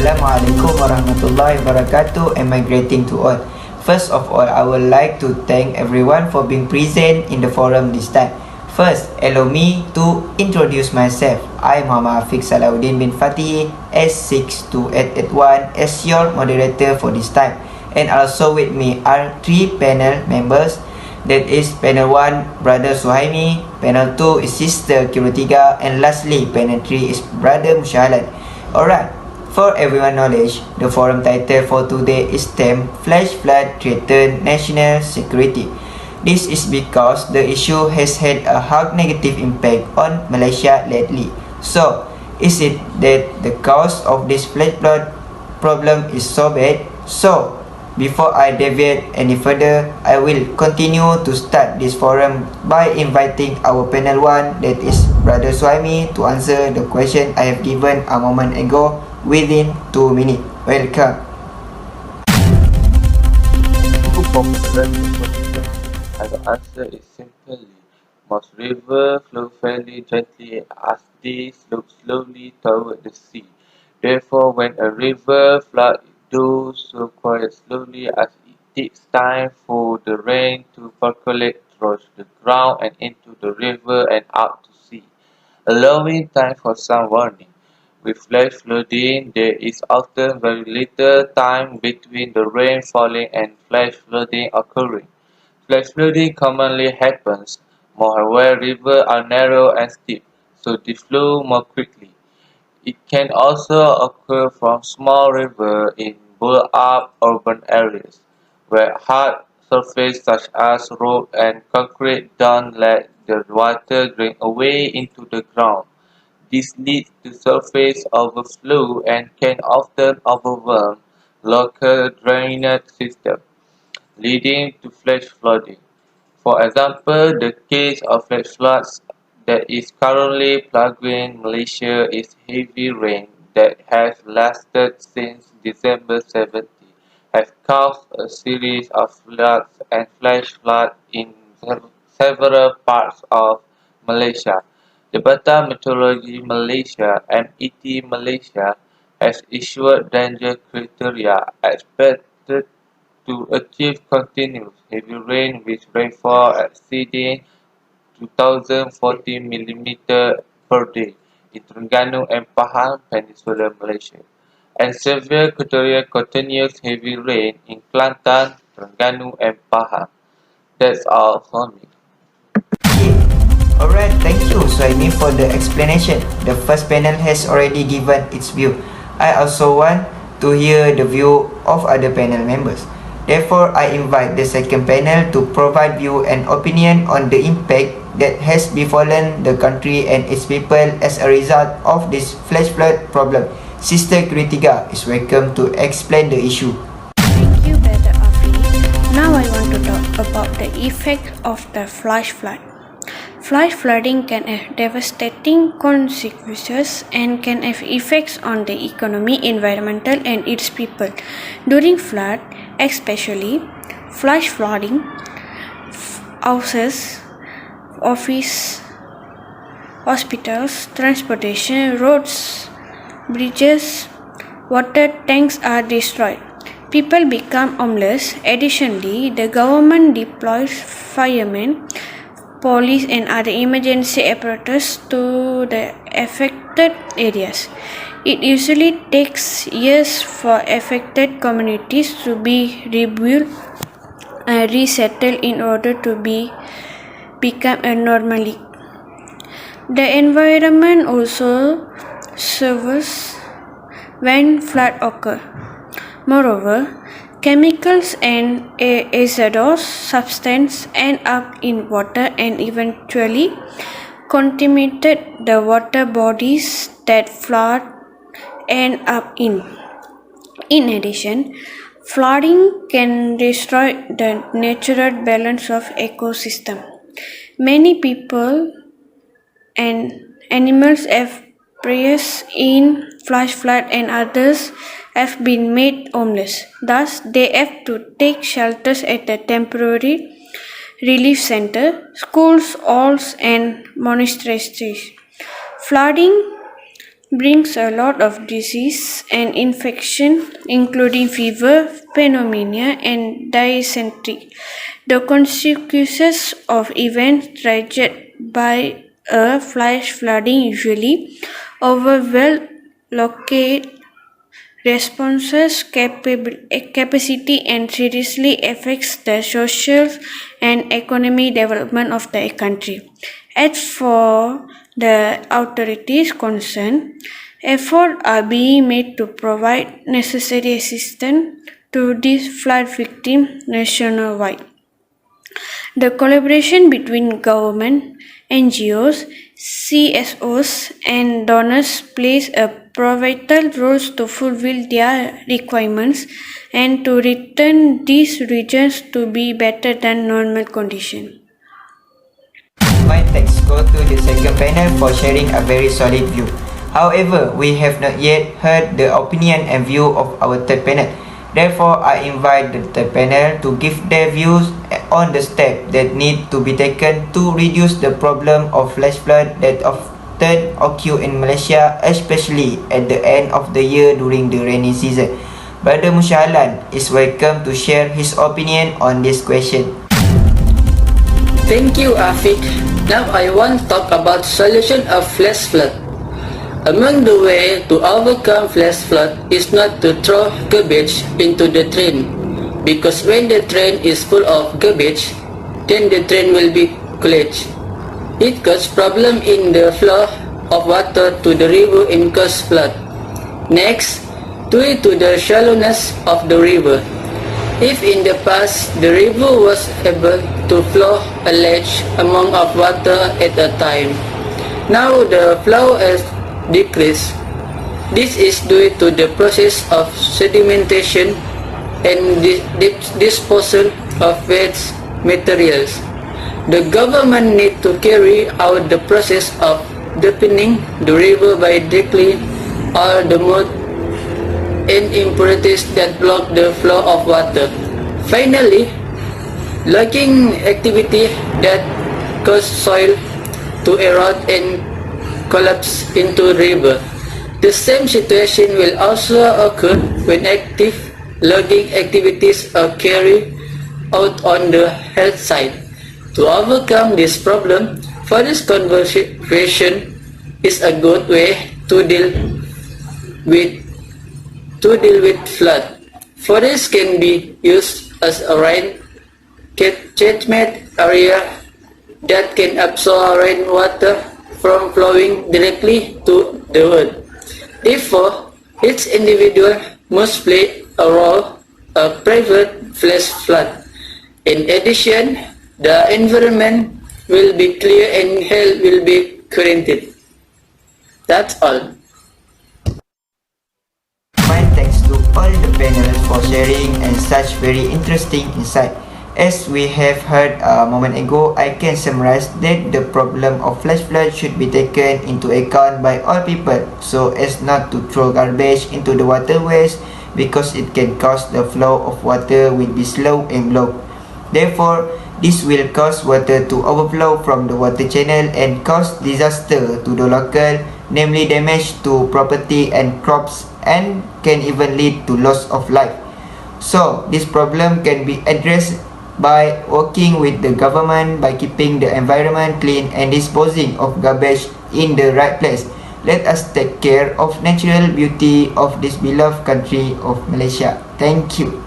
Assalamualaikum warahmatullahi wabarakatuh and my greeting to all. First of all, I would like to thank everyone for being present in the forum this time. First, allow me to introduce myself. I Muhammad Afiq Salahuddin bin Fatih S62881 as your moderator for this time. And also with me are three panel members. That is panel 1, Brother Suhaimi, panel 2 is Sister Kirutiga, and lastly, panel 3 is Brother Musyahalat. Alright, for everyone knowledge, the forum title for today is termed Flash Flood Threaten National Security. This is because the issue has had a hard negative impact on Malaysia lately. So, is it that the cause of this flash flood problem is so bad? So, before I deviate any further, I will continue to start this forum by inviting our panel 1, that is Brother Suhaimi, to answer the question I have given a moment ago within 2 minutes. Welcome. The answer is simply most rivers flow fairly gently as they slope slowly toward the sea. Therefore, when a river floods, it does so quite slowly as it takes time for the rain to percolate through the ground and into the river and out to sea, allowing time for some warning. With flash flooding, there is often very little time between the rain falling and flash flooding occurring. Flash flooding commonly happens more where rivers are narrow and steep, so they flow more quickly. It can also occur from small rivers in built-up urban areas, where hard surfaces such as road and concrete don't let the water drain away into the ground. This leads to surface overflow and can often overwhelm local drainage systems, leading to flash flooding. For example, the case of flash floods that is currently plaguing Malaysia is heavy rain that has lasted since December 17 have caused a series of floods and flash floods in several parts of Malaysia. The Bata Meteorology Malaysia (MET Malaysia) has issued danger criteria expected to achieve continuous heavy rain with rainfall exceeding 2040 mm per day in Terengganu and Pahang Peninsula, Malaysia, and severe criteria continuous heavy rain in Kelantan, Terengganu and Pahang. That's all for me. Okay. Alright, thank you Suhaimi for the explanation. The first panel has already given its view. I also want to hear the view of other panel members. Therefore, I invite the second panel to provide view and opinion on the impact that has befallen the country and its people as a result of this flash flood problem. Sister Kritiga is welcome to explain the issue. Thank you, Brother Afi. Now I want to talk about the effect of the flash flood. Flash flooding can have devastating consequences and can have effects on the economy, environmental, and its people. During flood, especially, flash flooding, houses, office, hospitals, transportation, roads, bridges, water tanks are destroyed. People become homeless. Additionally, the government deploys firemen, police, and other emergency apparatus to the affected areas. It usually takes years for affected communities to be rebuilt and resettled in order to become a normally. The environment also suffers when flood occur. Moreover, chemicals and hazardous substances end up in water and eventually contaminated the water bodies that flood end up in. In addition, flooding can destroy the natural balance of ecosystem. Many people and animals have perished in flash flood and others have been made homeless. Thus, they have to take shelters at a temporary relief center, schools, halls, and monasteries. Flooding brings a lot of disease and infection, including fever, pneumonia, and dysentery. The consequences of events triggered by a flash flooding usually overwhelm local responses capacity and seriously affects the social and economic development of the country. As for the authorities concerned, efforts are being made to provide necessary assistance to these flood victims nationwide. The collaboration between government, NGOs, CSOs, and donors plays a pivotal role to fulfill their requirements and to return these regions to be better than normal conditions. My thanks go to the second panel for sharing a very solid view. However, we have not yet heard the opinion and view of our third panel. Therefore, I invite the third panel to give their views on the steps that need to be taken to reduce the problem of flash flood that often occur in Malaysia, especially at the end of the year during the rainy season. Brother Mushalan is welcome to share his opinion on this question. Thank you, Afiq. Now I want to talk about solution of flash flood. Among the way to overcome flash flood is not to throw garbage into the drain, because when the drain is full of garbage, then the drain will be clogged. It causes problem in the flow of water to the river and cause flood. Next, due to the shallowness of the river. If in the past the river was able to flow a large amount of water at a time, now the flow has decreased. This is due to the process of sedimentation and disposal of waste materials. The government need to carry out the process of deepening the river by decline all the mud and impurities that block the flow of water. Finally, logging activity that cause soil to erode and collapse into river. The same situation will also occur when active logging activities are carried out on the health side. To overcome this problem, forest conservation is a good way to deal with flood. Forests can be used as a rain catchment area that can absorb rainwater from flowing directly to the earth. Therefore, each individual must play a role to prevent flash flood. In addition, the environment will be clear and health will be guaranteed. That's all. My thanks to all the panelists for sharing and such very interesting insight. As we have heard a moment ago, I can summarize that the problem of flash flood should be taken into account by all people so as not to throw garbage into the waterways because it can cause the flow of water will be slow and blocked. Therefore, this will cause water to overflow from the water channel and cause disaster to the local, namely damage to property and crops, and can even lead to loss of life. So, this problem can be addressed by working with the government by keeping the environment clean and disposing of garbage in the right place. Let us take care of natural beauty of this beloved country of Malaysia. Thank you.